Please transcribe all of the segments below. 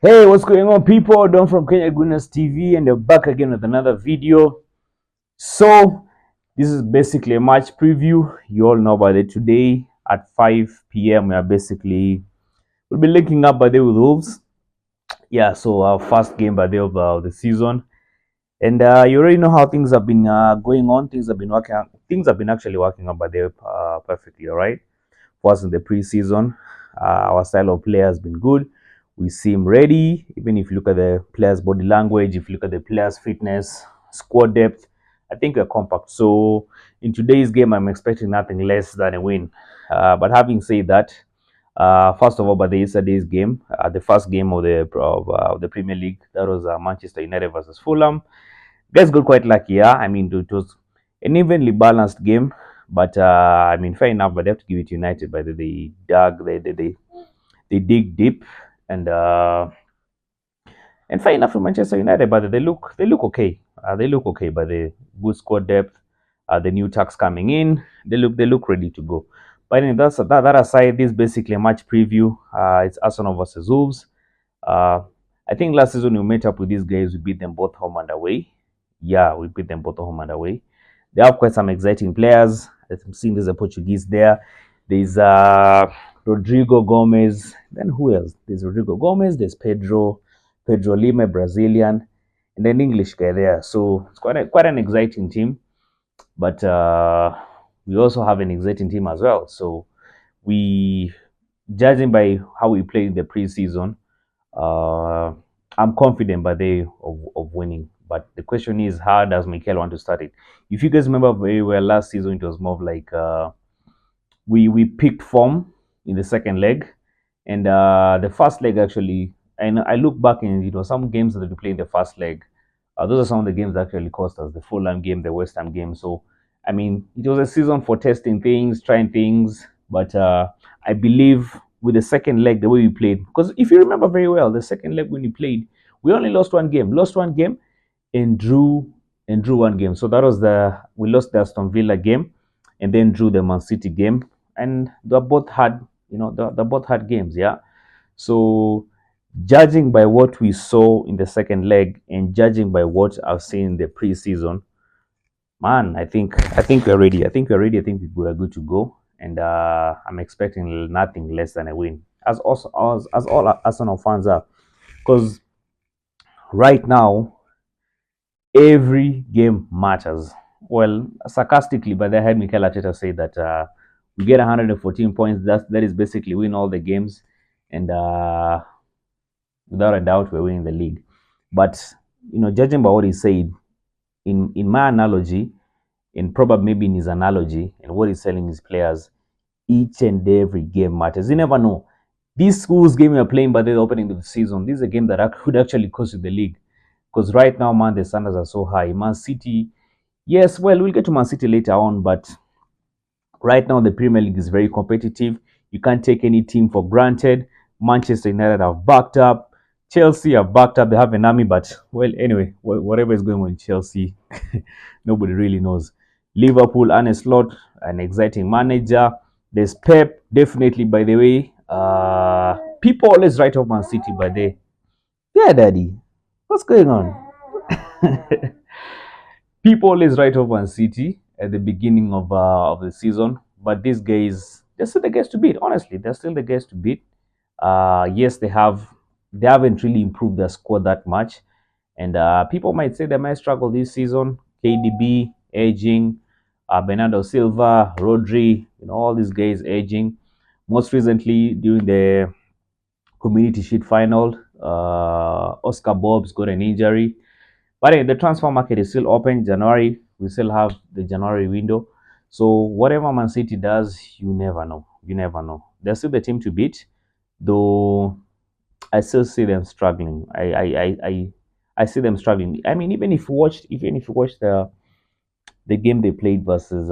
Hey, what's going on, people? Don from Kenya Goodness TV, and they're back again with another video. So, this is basically a match preview. You all know about it. Today at 5 p.m., we'll be linking up by the with Wolves. Yeah, so our first game by the of the season, and you already know how things have been going on. Things have been working. Things have been actually working out by the perfectly. All right. For us in the preseason, our style of play has been good. We seem ready. Even if you look at the players' body language, if you look at the players' fitness, squad depth, I think we're compact. So in today's game, I'm expecting nothing less than a win. But having said that, first of all, by the yesterday's game, the first game of the Premier League, that was Manchester United versus Fulham. Guys got quite lucky. Yeah, I mean it was an evenly balanced game, but I mean fair enough. But they have to give it to United. But they dig deep, and and fair enough for Manchester United. But they look okay. They look okay. But the good squad depth, the new tax coming in, they look ready to go. But anyway, that aside, this is basically a match preview. It's Arsenal versus Wolves. Uh, I think last season we met up with these guys. We beat them both home and away. Yeah, we beat them both home and away. They have quite some exciting players. I'm seeing there's a Portuguese there. There's Rodrigo Gomez. Then who else? There's Rodrigo Gomez. There's Pedro Lima, Brazilian, and then English guy there. So it's quite an exciting team. But we also have an exciting team as well. So we, judging by how we played in the preseason, uh, I'm confident by the of winning. But the question is, how does Mikel want to start it? If you guys remember very well, last season it was more of like we picked form in the second leg, and the first leg actually. And I look back and some games that we played in the first leg. Those are some of the games that actually cost us: the Fulham game, the West Ham game. So I mean, it was a season for testing things, trying things. But I believe with the second leg, the way we played, because if you remember very well, the second leg when we played, we only lost one game, and drew one game. So that was we lost the Aston Villa game, and then drew the Man City game, and they both had they both had games, yeah. So judging by what we saw in the second leg and judging by what I've seen in the preseason, man, I think we're ready. I think we're ready. I think we're good to go, and I'm expecting nothing less than a win, as all Arsenal fans are, because right now every game matters. Well, sarcastically, but I heard Mikel Arteta say that we get 114 points. That is basically win all the games, and without a doubt, we're winning the league. But judging by what he said, in my analogy, and probably maybe in his analogy, and what he's telling his players, each and every game matters. You never know. This school's game you're playing by the opening of the season, this is a game that could actually cost you the league. Because right now, man, the standards are so high. Man City, yes, well, we'll get to Man City later on, but right now the Premier League is very competitive. You can't take any team for granted. Manchester United have backed up. Chelsea have backed up. They have an army, but well, anyway, whatever is going on in Chelsea, nobody really knows. Liverpool, Arne Slot, an exciting manager. There's Pep, definitely. By the way, people always write off Man City, but yeah, Daddy, what's going on? People always write off Man City at the beginning of the season, but these guys, they're still the guys to beat. Honestly, they're still the guys to beat. Yes, they haven't really improved their squad that much, and people might say they might struggle this season. KDB aging, Bernardo Silva, Rodri, all these guys aging. Most recently during the Community Shield final, Oscar Bob's got an injury. But the transfer market is still open. January, we still have the January window. So whatever Man City does, you never know. You never know. They're still the team to beat, though. I still see them struggling. I see them struggling. I mean, even if you watched the game they played versus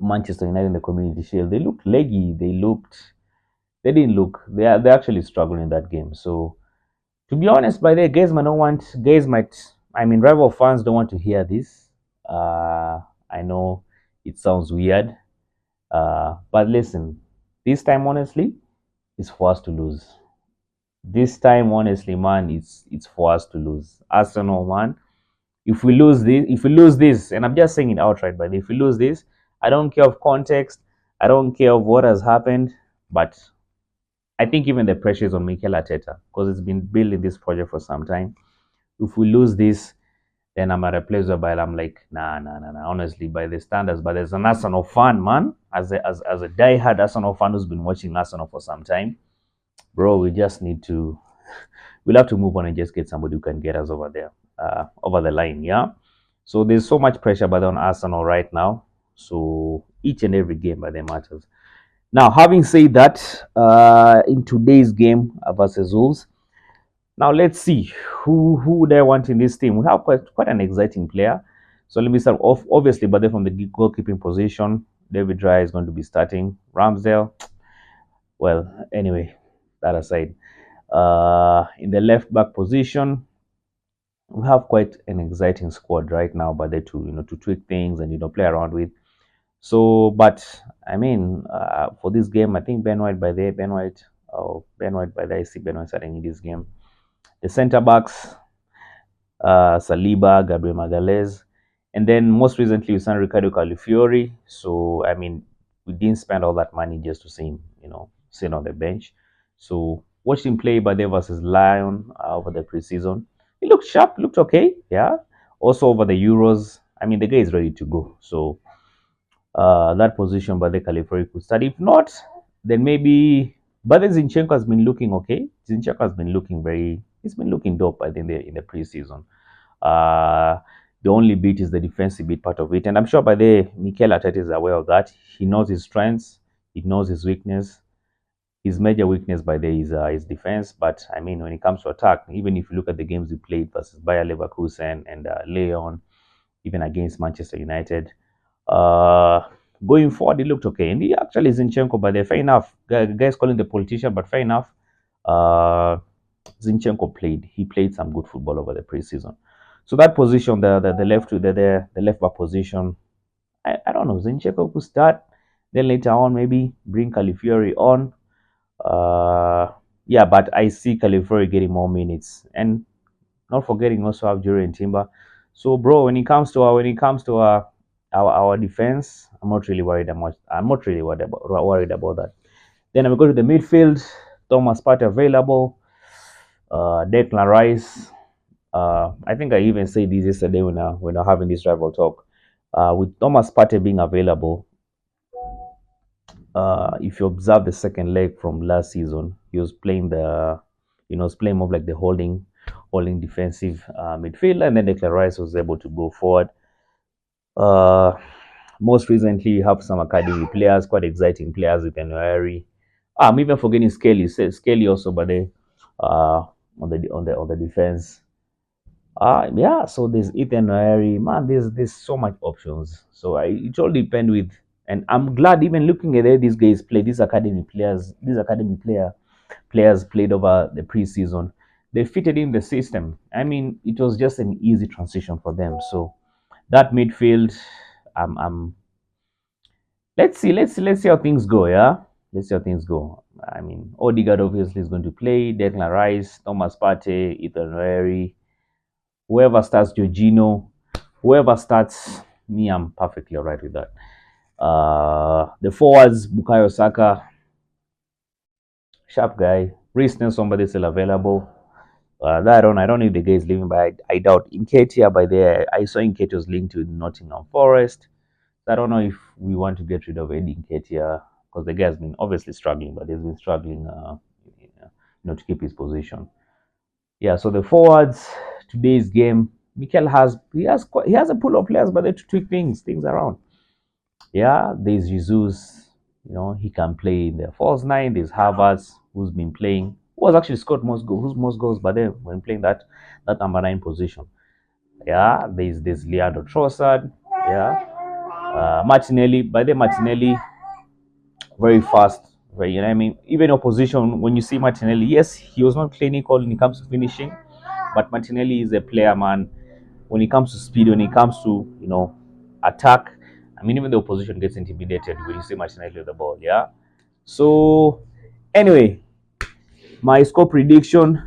Manchester United in the Community Shield, they looked leggy. They didn't look. They're actually struggling in that game. So to be honest, by the guys might not want guys might I mean rival fans don't want to hear this. I know it sounds weird. But listen, this time honestly, it's for us to lose. This time, honestly, man, it's for us to lose. Arsenal, man. If we lose this, and I'm just saying it outright, but if we lose this, I don't care of context, I don't care of what has happened, but I think even the pressure is on Mikel Arteta because it's been building this project for some time. If we lose this, then I'm at a place where I'm like, nah, nah, nah, nah. Honestly, by the standards, but there's an Arsenal fan, man, as a diehard Arsenal fan who's been watching Arsenal for some time, bro. We'll have to move on and just get somebody who can get us over there, over the line, yeah. So there's so much pressure, but on Arsenal right now. So each and every game, by the matters. Now, having said that, in today's game versus Wolves, now let's see who they want in this team. We have quite an exciting player. So let me start off, obviously, but then from the goalkeeping position, David Raya is going to be starting. Ramsdale, well, anyway, that aside. In the left back position, we have quite an exciting squad right now, but they to tweak things and play around with. So, but I mean, for this game, I think Ben White by there. I see Ben White starting in this game. The centre backs, Saliba, Gabriel Magalhaes, and then most recently we signed Riccardo Calafiori. So I mean, we didn't spend all that money just to see him, sit on the bench. So watched him play by there versus Lyon over the preseason. He looked sharp, looked okay, yeah. Also over the Euros, I mean, the guy is ready to go. So that position by the Calafiori could start. If not, then maybe. But Zinchenko has been looking okay. Zinchenko has been looking he's been looking dope, I think, in the preseason. The only bit is the defensive bit part of it. And I'm sure by the Mikel Arteta is aware of that. He knows his strengths, he knows his weakness. His major weakness by there is his defense. But I mean, when it comes to attack, even if you look at the games he played versus Bayer Leverkusen and Lyon, even against Manchester United, uh, going forward, he looked okay. And he actually Zinchenko, but fair enough. Guys calling the politician, but fair enough. Zinchenko played. He played some good football over the preseason. So that position, the left back position, I don't know. Zinchenko could start. Then later on, maybe bring Calafiori on. Yeah, but I see Calafiori getting more minutes, and not forgetting also have Jurrien Timber. So, bro, when it comes to our defense, I'm not really worried about. I'm not really worried about that. Then we go to the midfield. Thomas Partey available. Declan Rice. I think I even said this yesterday when we're having this rival talk. With Thomas Partey being available, if you observe the second leg from last season, he was playing playing more like the holding defensive midfielder, and then Declan Rice was able to go forward. Uh, Most recently, you have some academy players, quite exciting players with January. I'm even forgetting Skelly. Skelly also, but they on the defense. Yeah. So there's Ethan Noeri. Man, there's so much options. So it all depends with. And I'm glad even looking at these guys play. These academy players played over the preseason. They fitted in the system. I mean, it was just an easy transition for them. So that midfield, I'm let's see how things go. Yeah, let's see how things go. I mean, Odegaard obviously is going to play. Declan Rice, Thomas Partey, Ethan Noeri, whoever starts, Jorginho, whoever starts, me, I'm perfectly alright with that. The forwards, Bukayo Saka, sharp guy. Reece somebody still available. I don't know if the guy is leaving, but I doubt. Nketiah by there, I saw Nketiah was linked to Nottingham Forest. I don't know if we want to get rid of Eddie Nketiah because the guy has been obviously struggling, but he's been struggling, to keep his position. Yeah. So the forwards, today's game, Mikel has a pool of players, but they to tweak things around. Yeah, there's Jesus. He can play in the false nine. There's Havertz, who's been playing, who has actually scored most goals, but then when playing that number 9 position. Yeah, there's Leandro Trossard. Yeah, Martinelli. By the Martinelli, very fast. Very, you know what I mean? Even opposition, when you see Martinelli, yes, he was not clinical when it comes to finishing, but Martinelli is a player, man. When it comes to speed, when it comes to attack, I mean, even the opposition gets intimidated when you see Martinelli with the ball. Yeah. So anyway, My score prediction.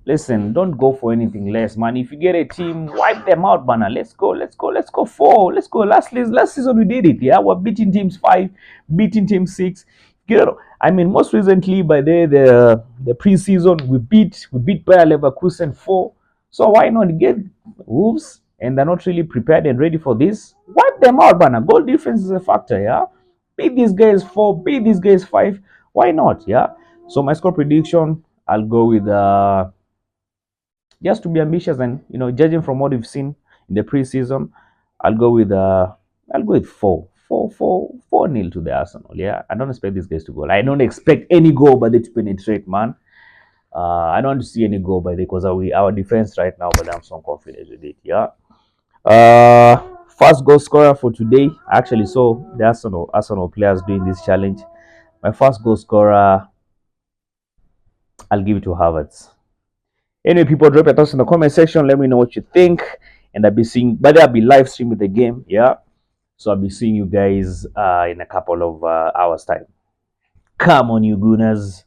Listen, don't go for anything less, man. If you get a team, wipe them out, man. Let's go, let's go, let's go four, let's go. Last season we did it, yeah. We're beating teams 5, beating team 6. Get it? I mean, most recently by the preseason we beat Bayer Leverkusen 4. So why not get Wolves? And they're not really prepared and ready for this. Wipe them out, man. Goal difference is a factor, yeah. Beat these guys 4, beat these guys 5. Why not, yeah? So my score prediction, I'll go with just to be ambitious and judging from what we've seen in the preseason, I'll go with I'll go with 4-0 to the Arsenal. Yeah, I don't expect these guys to go. I don't expect any goal by they to penetrate, man. I don't want to see any goal by they because our defense right now, but I'm so confident with it. Yeah. First goal scorer for today. I actually saw the Arsenal players doing this challenge. My first goal scorer, I'll give it to Havertz. Anyway, people, drop your thoughts in the comment section. Let me know what you think. And I'll be live streaming the game. Yeah. So I'll be seeing you guys in a couple of hours time. Come on, you Gunners.